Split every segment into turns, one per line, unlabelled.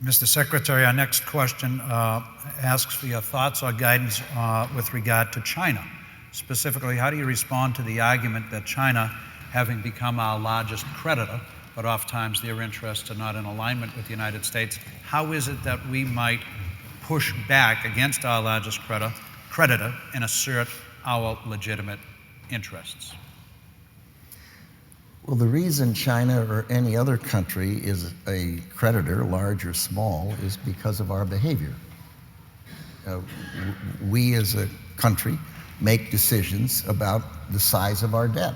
Mr. Secretary, our next question asks for your thoughts or guidance with regard to China. Specifically, how do you respond to the argument that China, having become our largest creditor, but oftentimes their interests are not in alignment with the United States, how is it that we might push back against our largest creditor and assert our legitimate interests?
Well, the reason China or any other country is a creditor, large or small, is because of our behavior. We as a country make decisions about the size of our debt.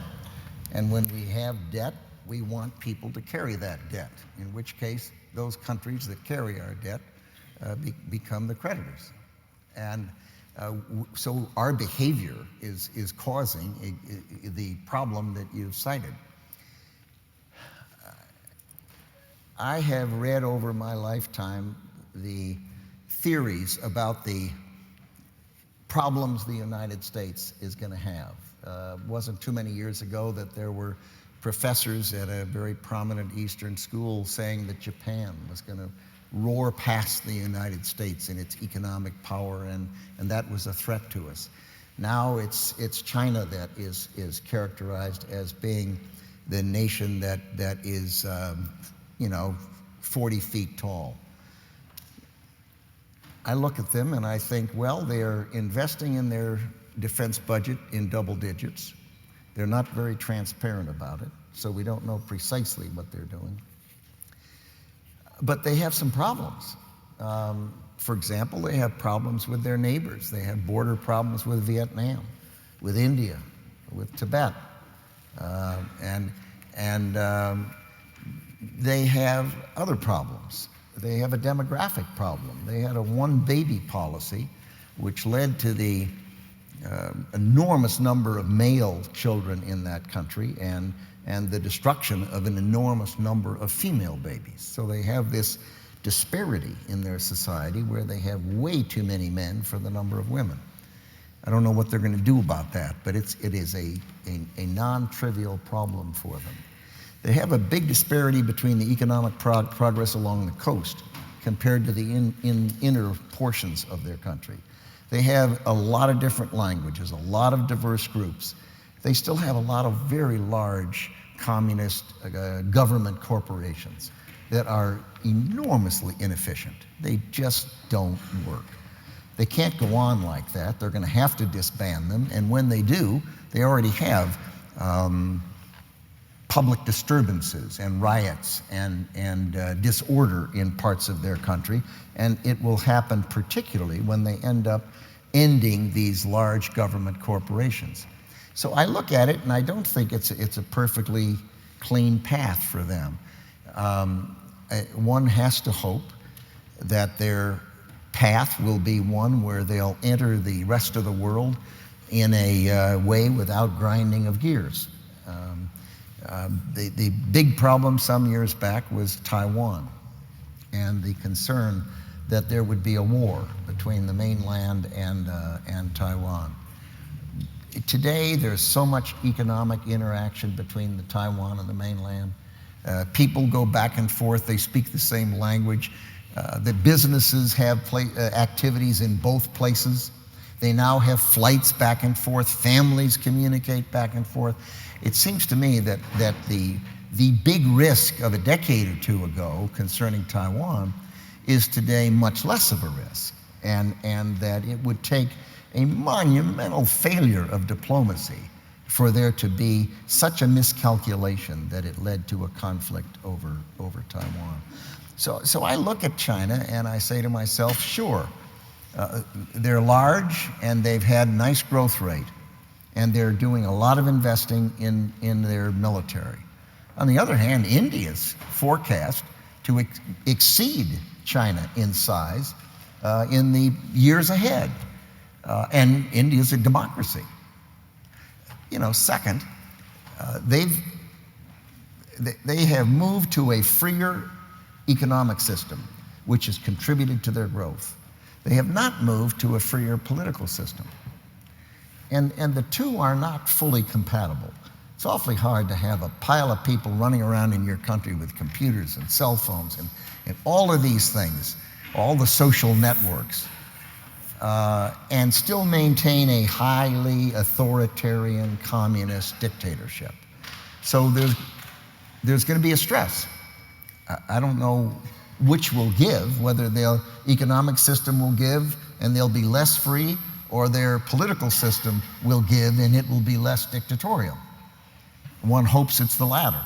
And when we have debt, we want people to carry that debt, in which case those countries that carry our debt become the creditors. And so our behavior is causing the problem that you've cited. I have read over my lifetime the theories about the problems the United States is going to have. It wasn't too many years ago that there were professors at a very prominent Eastern school saying that Japan was going to roar past the United States in its economic power, and that was a threat to us. Now it's China that is characterized as being the nation that is 40 feet tall. I look at them and I think, well, they're investing in their defense budget in double digits. They're not very transparent about it, so we don't know precisely what they're doing. But they have some problems. For example, they have problems with their neighbors. They have border problems with Vietnam, with India, with Tibet, and they have other problems. They have a demographic problem. They had a one-baby policy, which led to the enormous number of male children in that country and the destruction of an enormous number of female babies. So they have this disparity in their society where they have way too many men for the number of women. I don't know what they're going to do about that, but it is a non-trivial problem for them. They have a big disparity between the economic progress along the coast compared to the inner portions of their country. They have a lot of different languages, a lot of diverse groups. They still have a lot of very large communist government corporations that are enormously inefficient. They just don't work. They can't go on like that. They're going to have to disband them, and when they do, they already have public disturbances and riots and disorder in parts of their country, and it will happen particularly when they end up ending these large government corporations. So I look at it and I don't think it's a perfectly clean path for them. One has to hope that their path will be one where they'll enter the rest of the world in a way without grinding of gears. The big problem some years back was Taiwan and the concern that there would be a war between the mainland and Taiwan. Today, there's so much economic interaction between the Taiwan and the mainland. People go back and forth. They speak the same language. The businesses have activities in both places. They now have flights back and forth. Families communicate back and forth. It seems to me that the big risk of a decade or two ago concerning Taiwan is today much less of a risk, and that it would take a monumental failure of diplomacy for there to be such a miscalculation that it led to a conflict over Taiwan. So I look at China and I say to myself, sure, they're large and they've had nice growth rate, and they're doing a lot of investing in their military. On the other hand, India's forecast to exceed China in size in the years ahead. And India's a democracy. Second, they have moved to a freer economic system, which has contributed to their growth. They have not moved to a freer political system. And the two are not fully compatible. It's awfully hard to have a pile of people running around in your country with computers and cell phones and all of these things, all the social networks, and still maintain a highly authoritarian communist dictatorship. So there's going to be a stress. I don't know which will give, whether their economic system will give and they'll be less free, or their political system will give and it will be less dictatorial. One hopes it's the latter.